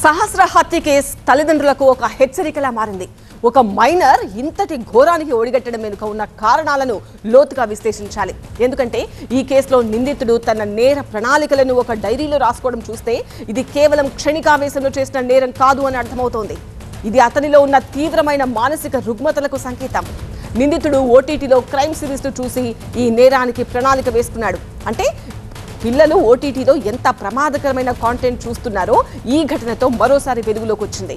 సహస్ర హత్య కేసు తల్లిదండ్రులకు ఒక హెచ్చరికలా మారింది. ఒక మైనర్ ఇంతటి ఘోరానికి ఒడిగట్టడం వెనుక ఉన్న కారణాలను లోతుగా విశ్లేషించాలి. ఎందుకంటే ఈ కేసులో నిందితుడు తన నేర ప్రణాళికలను ఒక డైరీలో రాసుకోవడం చూస్తే ఇది కేవలం క్షణికావేశంలో చేసిన నేరం కాదు అని అర్థమవుతోంది. ఇది అతనిలో ఉన్న తీవ్రమైన మానసిక రుగ్మతలకు సంకేతం. నిందితుడు ఓటీటీలో క్రైమ్ సిరీస్ చూసి ఈ నేరానికి ప్రణాళిక వేసుకున్నాడు. అంటే పిల్లలు ఓటీటీలో ఎంత ప్రమాదకరమైన కాంటెంట్ చూస్తున్నారో ఈ ఘటనతో మరోసారి వెలుగులోకి వచ్చింది.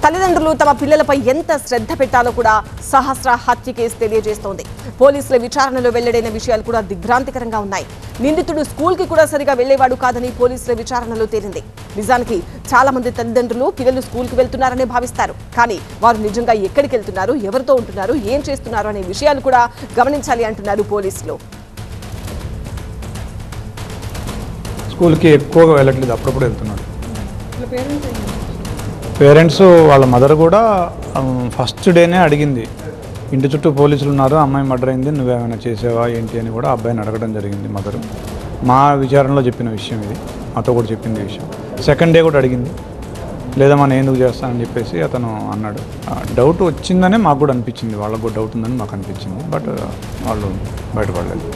తల్లిదండ్రులు తమ పిల్లలపై ఎంత శ్రద్ధ పెట్టాలో కూడా సహస్ర హత్య కేసు తెలియజేస్తోంది. పోలీసుల విచారణలో వెల్లడైన విషయాలు కూడా దిగ్భ్రాంతికరంగా ఉన్నాయి. నిందితుడు స్కూల్కి కూడా సరిగా వెళ్లేవాడు కాదని పోలీసుల విచారణలో తేలింది. నిజానికి చాలా మంది తల్లిదండ్రులు పిల్లలు స్కూల్కి వెళ్తున్నారని భావిస్తారు. కానీ వారు నిజంగా ఎక్కడికి వెళ్తున్నారు, ఎవరితో ఉంటున్నారు, ఏం చేస్తున్నారు అనే విషయాలు కూడా గమనించాలి అంటున్నారు పోలీసులు. స్కూల్కి ఎక్కువగా వెళ్ళట్లేదు, అప్పుడప్పుడు వెళ్తున్నాడు. పేరెంట్స్ వాళ్ళ మదర్ కూడా ఫస్ట్ డేనే అడిగింది, ఇంటి చుట్టూ పోలీసులు ఉన్నారు, అమ్మాయి మర్డర్ అయింది, నువ్వేమైనా చేసావా ఏంటి అని కూడా అబ్బాయిని అడగడం జరిగింది మదర్. మా విచారణలో చెప్పిన విషయం ఇది, మాతో కూడా చెప్పింది విషయం. సెకండ్ డే కూడా అడిగింది, లేదమ్మా నేను ఎందుకు చేస్తానని చెప్పేసి అతను అన్నాడు. డౌట్ వచ్చిందనే మాకు కూడా అనిపించింది, వాళ్ళకు కూడా డౌట్ ఉందని మాకు అనిపించింది. బట్ వాళ్ళు బయటపడలేదు.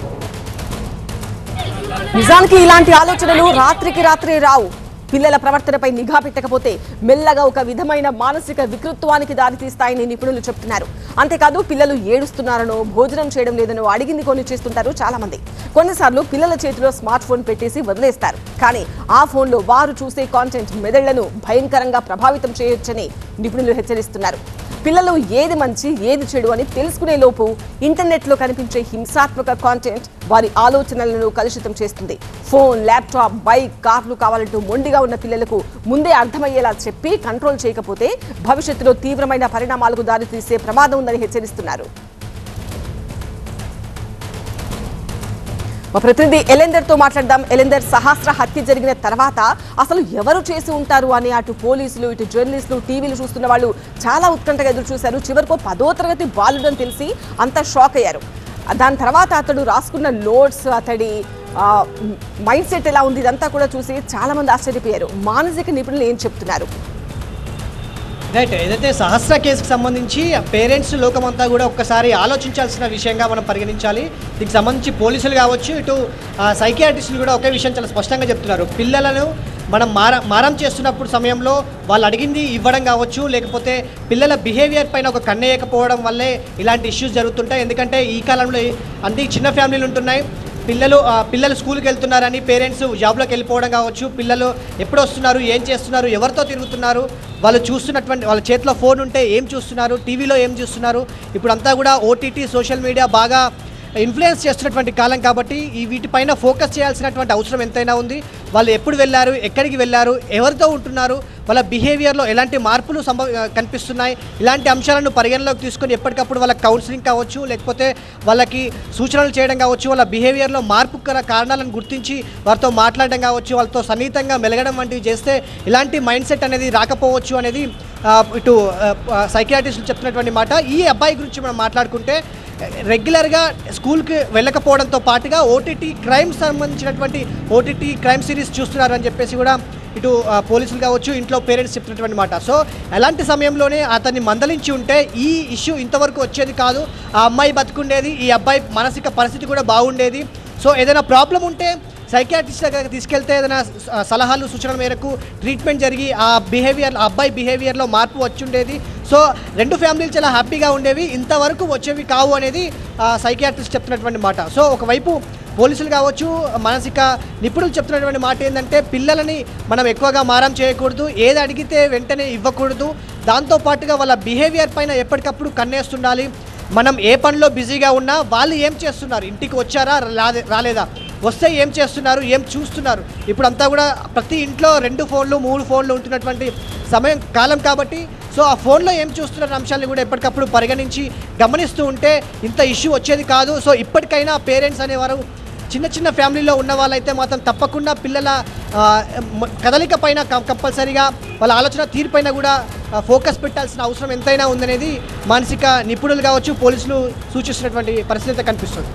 నిజానికి ఇలాంటి ఆలోచనలు రాత్రికి రాత్రే రావు. పిల్లల ప్రవర్తనపై నిఘా పెట్టకపోతే మెల్లగా ఒక విధమైన మానసిక వికృత్వానికి దారితీస్తాయని నిపుణులు చెప్తున్నారు. అంతేకాదు పిల్లలు ఏడుస్తున్నారనో, భోజనం చేయడం లేదనో అడిగింది కొని చేస్తుంటారు చాలా మంది. కొన్నిసార్లు పిల్లల చేతిలో స్మార్ట్ ఫోన్ పెట్టేసి వదిలేస్తారు. కానీ ఆ ఫోన్లో వారు చూసే కాంటెంట్ మెదళ్లను భయంకరంగా ప్రభావితం చేయొచ్చని నిపుణులు హెచ్చరిస్తున్నారు. పిల్లలు ఏది మంచి ఏది చెడు అని తెలుసుకునే లోపు ఇంటర్నెట్లో కనిపించే హింసాత్మక కాంటెంట్ వారి ఆలోచనలను కలుషితం చేస్తుంది. ఫోన్, ల్యాప్టాప్, బైక్, కార్లు కావాలంటూ మొండిగా ఉన్న పిల్లలకు ముందే అర్థమయ్యేలా చెప్పి కంట్రోల్ చేయకపోతే భవిష్యత్తులో తీవ్రమైన పరిణామాలకు దారితీసే ప్రమాదం ఉందని హెచ్చరిస్తున్నారు. మా ప్రతినిధి ఎలెందర్ తో మాట్లాడదాం. ఎలెందర్, సహస్ర హత్య జరిగిన తర్వాత అసలు ఎవరు చేసి ఉంటారు అని అటు పోలీసులు, ఇటు జర్నలిస్టులు, టీవీలు చూస్తున్న వాళ్ళు చాలా ఉత్కంఠగా ఎదురు చూశారు. చివరికి 10వ తరగతి బాలుడని తెలిసి అంతా షాక్ అయ్యారు. దాని తర్వాత అతడు రాసుకున్న నోట్స్, అతడి మైండ్ సెట్ ఎలా ఉంది, ఇదంతా కూడా చూసి చాలా మంది ఆశ్చర్యపోయారు. మానసిక నిపుణులు ఏం చెప్తున్నారు? రైట్, ఏదైతే సహస్ర కేసుకు సంబంధించి పేరెంట్స్ లోకమంతా కూడా ఒక్కసారి ఆలోచించాల్సిన విషయంగా మనం పరిగణించాలి. దీనికి సంబంధించి పోలీసులు కావచ్చు, ఇటు సైకియాట్రిస్టులు కూడా ఒకే విషయం చాలా స్పష్టంగా చెప్తున్నారు. పిల్లలను మనం మారం చేస్తున్నప్పుడు సమయంలో వాళ్ళు అడిగింది ఇవ్వడం కావచ్చు, లేకపోతే పిల్లల బిహేవియర్ పైన ఒక కన్నేయకపోవడం వల్లే ఇలాంటి ఇష్యూస్ జరుగుతుంటాయి. ఎందుకంటే ఈ కాలంలో అన్ని చిన్న ఫ్యామిలీలు ఉంటున్నాయి. పిల్లలు స్కూల్కి వెళ్తున్నారని పేరెంట్స్ జాబ్లోకి వెళ్ళిపోవడం కావచ్చు, పిల్లలు ఎప్పుడు వస్తున్నారు, ఏం చేస్తున్నారు, ఎవరితో తిరుగుతున్నారు, వాళ్ళు చూస్తున్నటువంటి వాళ్ళ చేతిలో ఫోన్ ఉంటే ఏం చూస్తున్నారు, టీవీలో ఏం చూస్తున్నారు, ఇప్పుడు అంతా కూడా ఓటీటీ, సోషల్ మీడియా బాగా ఇన్ఫ్లుయెన్స్ చేస్తున్నటువంటి కాలం కాబట్టి వీటిపైన ఫోకస్ చేయాల్సినటువంటి అవసరం ఎంతైనా ఉంది. వాళ్ళు ఎప్పుడు వెళ్ళారు, ఎక్కడికి వెళ్ళారు, ఎవరితో ఉంటున్నారు, వాళ్ళ బిహేవియర్లో ఎలాంటి మార్పులు కనిపిస్తున్నాయి, ఇలాంటి అంశాలను పరిగణలోకి తీసుకొని ఎప్పటికప్పుడు వాళ్ళకి కౌన్సిలింగ్ కావచ్చు, లేకపోతే వాళ్ళకి సూచనలు చేయడం కావచ్చు, వాళ్ళ బిహేవియర్లో మార్పు కారణాలను గుర్తించి వారితో మాట్లాడడం కావచ్చు, వాళ్ళతో సన్నిహితంగా మెలగడం వంటివి చేస్తే ఇలాంటి మైండ్ సెట్ అనేది రాకపోవచ్చు అనేది ఇటు సైకియాట్రిస్టులు చెప్తున్నటువంటి మాట. ఈ అబ్బాయి గురించి మనం మాట్లాడుకుంటే రెగ్యులర్గా స్కూల్కి వెళ్ళకపోవడంతో పాటుగా ఓటీటీ క్రైమ్స్ సంబంధించినటువంటి ఓటీటీ క్రైమ్ సిరీస్ చూస్తున్నారు అని చెప్పేసి కూడా ఇటు పోలీసులు కావచ్చు, ఇంట్లో పేరెంట్స్ చెప్తున్నటువంటి మాట. సో అలాంటి సమయంలోనే అతన్ని మందలించి ఉంటే ఈ ఇష్యూ ఇంతవరకు వచ్చేది కాదు, ఆ అమ్మాయి బతుకుండేది, ఈ అబ్బాయి మానసిక పరిస్థితి కూడా బాగుండేది. సో ఏదైనా ప్రాబ్లం ఉంటే సైకియాట్రిస్ట్ దగ్గర తీసుకెళ్తే ఏదైనా సలహాలు, సూచనల మేరకు ట్రీట్మెంట్ జరిగి ఆ అబ్బాయి బిహేవియర్లో మార్పు వచ్చి ఉండేది. సో రెండు ఫ్యామిలీలు చాలా హ్యాపీగా ఉండేవి, ఇంతవరకు వచ్చేవి కావు అనేది సైకియాట్రిస్ట్ చెప్తున్నటువంటి మాట. సో ఒకవైపు పోలీసులు కావచ్చు, మానసిక నిపుణులు చెప్తున్నటువంటి మాట ఏంటంటే పిల్లలని మనం ఎక్కువగా మారం చేయకూడదు, ఏది అడిగితే వెంటనే ఇవ్వకూడదు, దాంతోపాటుగా వాళ్ళ బిహేవియర్ పైన ఎప్పటికప్పుడు కన్నేస్తుండాలి. మనం ఏ పనిలో బిజీగా ఉన్నా వాళ్ళు ఏం చేస్తున్నారు, ఇంటికి వచ్చారా రాలేదా, వస్తే ఏం చేస్తున్నారు, ఏం చూస్తున్నారు, ఇప్పుడు అంతా కూడా ప్రతి ఇంట్లో 2 ఫోన్లు 3 ఫోన్లు ఉంటున్నటువంటి కాలం కాబట్టి సో ఆ ఫోన్లో ఏం చూస్తున్న అంశాలను కూడా ఎప్పటికప్పుడు పరిగణించి గమనిస్తూ ఉంటే ఇంత ఇష్యూ వచ్చేది కాదు. సో ఇప్పటికైనా పేరెంట్స్ అనేవారు చిన్న ఫ్యామిలీలో ఉన్న వాళ్ళైతే మాత్రం తప్పకుండా పిల్లల కదలిక పైన కంపల్సరీగా వాళ్ళ ఆలోచన తీరుపైన కూడా ఫోకస్ పెట్టాల్సిన అవసరం ఎంతైనా ఉందనేది మానసిక నిపుణులు కావచ్చు, పోలీసులు సూచిస్తున్నటువంటి పరిస్థితి కనిపిస్తుంది.